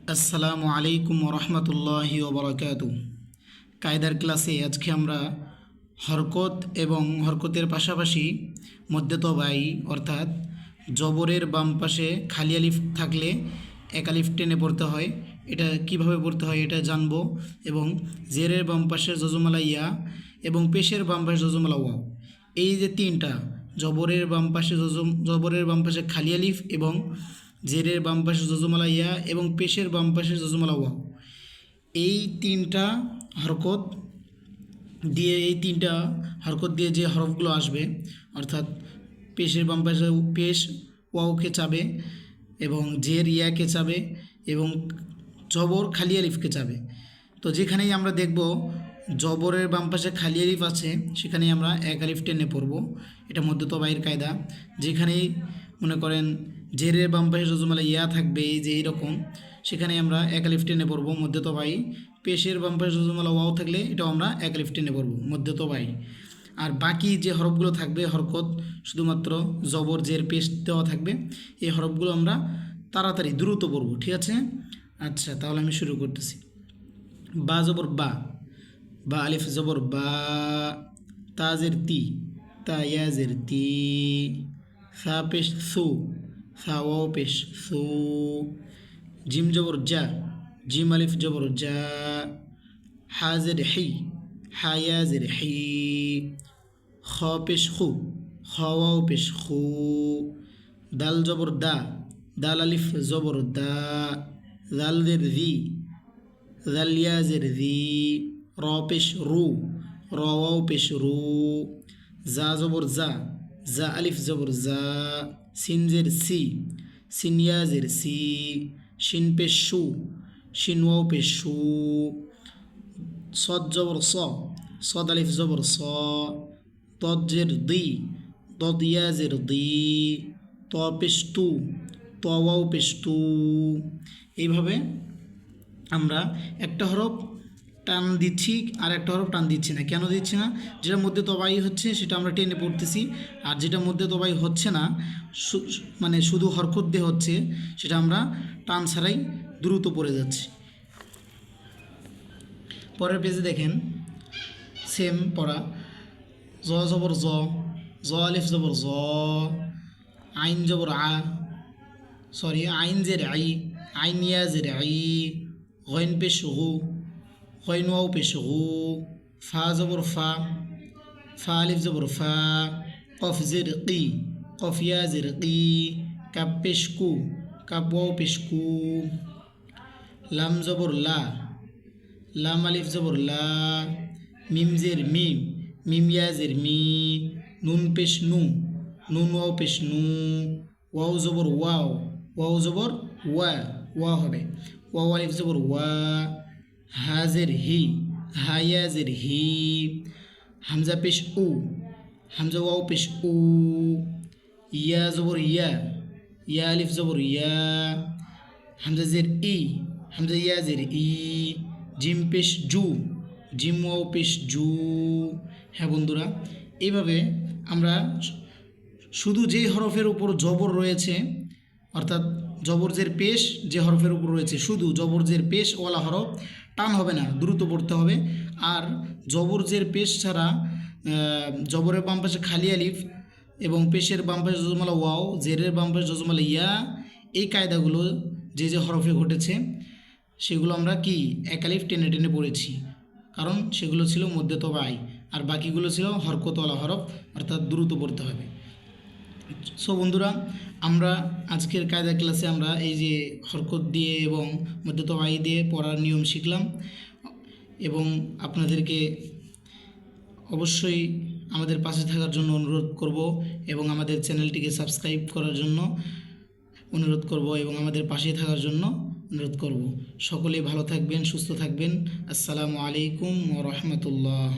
আসসালামু আলাইকুম রহমতুল্লাহি ওবরাকাতু। কায়দার ক্লাসে আজকে আমরা হরকত এবং হরকতের পাশাপাশি মধ্যতবায়ী অর্থাৎ জবরের বাম পাশে খালি আলিফ থাকলে এক আলিফ টেনে পড়তে হয়, এটা কিভাবে পড়তে হয় এটা জানবো। এবং জেরের বাম পাশে জজমালা ইয়া এবং পেশের বাম পাশে জজমালা ওয়াও, এই যে তিনটা জবরের বাম পাশে জবরের বাম পাশে খালি আলিফ এবং জেরের বাম পাশে জজমালা ইয়া এবং পেশের বাম পাশে জজমালা ওয়াও, এই তিনটা হরকত দিয়ে যে হরফগুলো আসবে অর্থাৎ পেশের বাম পাশে পেশ ওয়াওকে চাবে এবং জের ইয়াকে চাবে এবং জবর খালি আলিফকে চাবে। তো যেখানেই আমরা দেখব জবরের বাম পাশে খালি আলিফ আছে সেখানেই আমরা এক আলিফ টেনে পড়ব, এটা মধ্যতবায়ীর কায়দা। যেখানেই মনে করেন জেরের বাম পাশে জজমালা ইয়া থাকবে এই যে এইরকম, সেখানে আমরা এক আলিফ টেনে পড়ব মধ্যতবায়ী। পেশের বাম পাশে জজমালা ওয়াও থাকলে এটাও আমরা এক আলিফ টেনে পড়ব মধ্যতবায়ী। আর বাকি যে হরফগুলো থাকবে হরকত শুধুমাত্র জবর জের পেশ দেওয়া থাকবে, এই হরফগুলো আমরা তাড়াতাড়ি দ্রুত পড়ব, ঠিক আছে? আচ্ছা, তাহলে আমি শুরু করতেছি। বা জবর বা, বা আলিফ জবর বা, তাজের তি, তা ইয়াজের তি, সা পেশ সু, সা ওয়াও পেশ সু, জিম জবর যা, জিম আলিফ জবর যা, হাজের হি, হা ইয়াজের হি, খ পেশ খু, খ ওয়াও পেশ খু, দাল জবর দা, দাল আলিফ জবর দা, দাল জের জি, দাল ইয়াজের জি, র পেশ রু, র ওয়াও পেশ রু, জা জবর জা, জা আলিফ জবর জা, সিন জের সি, সিন ইয়াজের সি, শিন পেশ শু, শিন ওয়াও পেশ শু, সদ জবর স, সদ আলিফ জবর স, তদ জের দি, তদ ইয়াজের দি, ত পেশ তু, ত ওয়াও পেশ তু। এইভাবে আমরা একটা হরফ টান দিচ্ছি আর একটা হরফ টান দিচ্ছি না। কেন দিচ্ছি না? যেটার মধ্যে তবাই হচ্ছে সেটা আমরা টেনে পড়তেছি, আর যেটার মধ্যে তবাই হচ্ছে না মানে শুধু হরকত দিয়ে হচ্ছে সেটা আমরা টান ছাড়াই দ্রুত পড়ে যাচ্ছি। পরের পেজে দেখেন সেম পড়া। জ জবর জ, জ আলিফ জবর জ, আইন জবর আইন জের আই, আইন ইয়া জের আই, গইন পেশ গু, গইন ওয়াও পেশ গু, ফা জবর ফা, ফা আলিফ জবর ফা, কফ জের কি, কফ ইয়া জের কি, কাপ পেশ কু, কাপ ওয়াও পেশ কু, লাম জবর লা, লাম আলিফ জবর লা, মিম জের মিম, মিম ইয়া জের মি, নুন পেশ নু, নুন ওয়াও পেশ নু, ওয়াও জবর ওয়াও, ওয়াও জবর ওয়া, ওয়া হবে, ওয়াও আলিফ জবর ওয়া, হাজের হি, হায়াজের হি, হামজা পেশ উ, হামজা ওয়াও পেশ উ, ইয়া জবর ইয়া, ইয়া আলিফ জবর ইয়া, হামজা জের ই, হামজা ইয়া জের ই, জিম পেশ জু, জিম ওয়াও পেশ জু। হ্যাঁ বন্ধুরা, এইভাবে আমরা শুধু যে হরফের উপর জবর রয়েছে অর্থাৎ জবরজের পেশ যে হরফের উপর রয়েছে শুধু জবরজের পেশ ওয়ালা হরফ টান হবে না, দ্রুত পড়তে হবে। আর জবরজের পেশ ছাড়া জবরের বাম পাশে খালি আলিফ এবং পেশের বাম পাশে জজমালা ওয়াও, জেরের বাম পাশে জজমালা ইয়া, এই কায়দাগুলো যে যে হরফে ঘটেছে সেগুলো আমরা কি এক আলিফ টেনে টেনে পড়েছি, কারণ সেগুলো ছিল মধ্যতবায়ী আর বাকিগুলো ছিল হরকতওয়ালা হরফ, অর্থাৎ দ্রুত পড়তে হবে। সো বন্ধুরা, আমরা আজকের কায়দা ক্লাসে আমরা এই যে হরকত দিয়ে এবং মধ্যতবায়ী দিয়ে পড়ার নিয়ম শিখলাম এবং আপনাদেরকে অবশ্যই আমাদের পাশে থাকার জন্য অনুরোধ করব এবং আমাদের চ্যানেলটিকে সাবস্ক্রাইব করার জন্য অনুরোধ করব এবং আমাদের পাশে থাকার জন্য অনুরোধ করব। সকলেই ভালো থাকবেন, সুস্থ থাকবেন। আসসালামু আলাইকুম ওয়া রাহমাতুল্লাহ।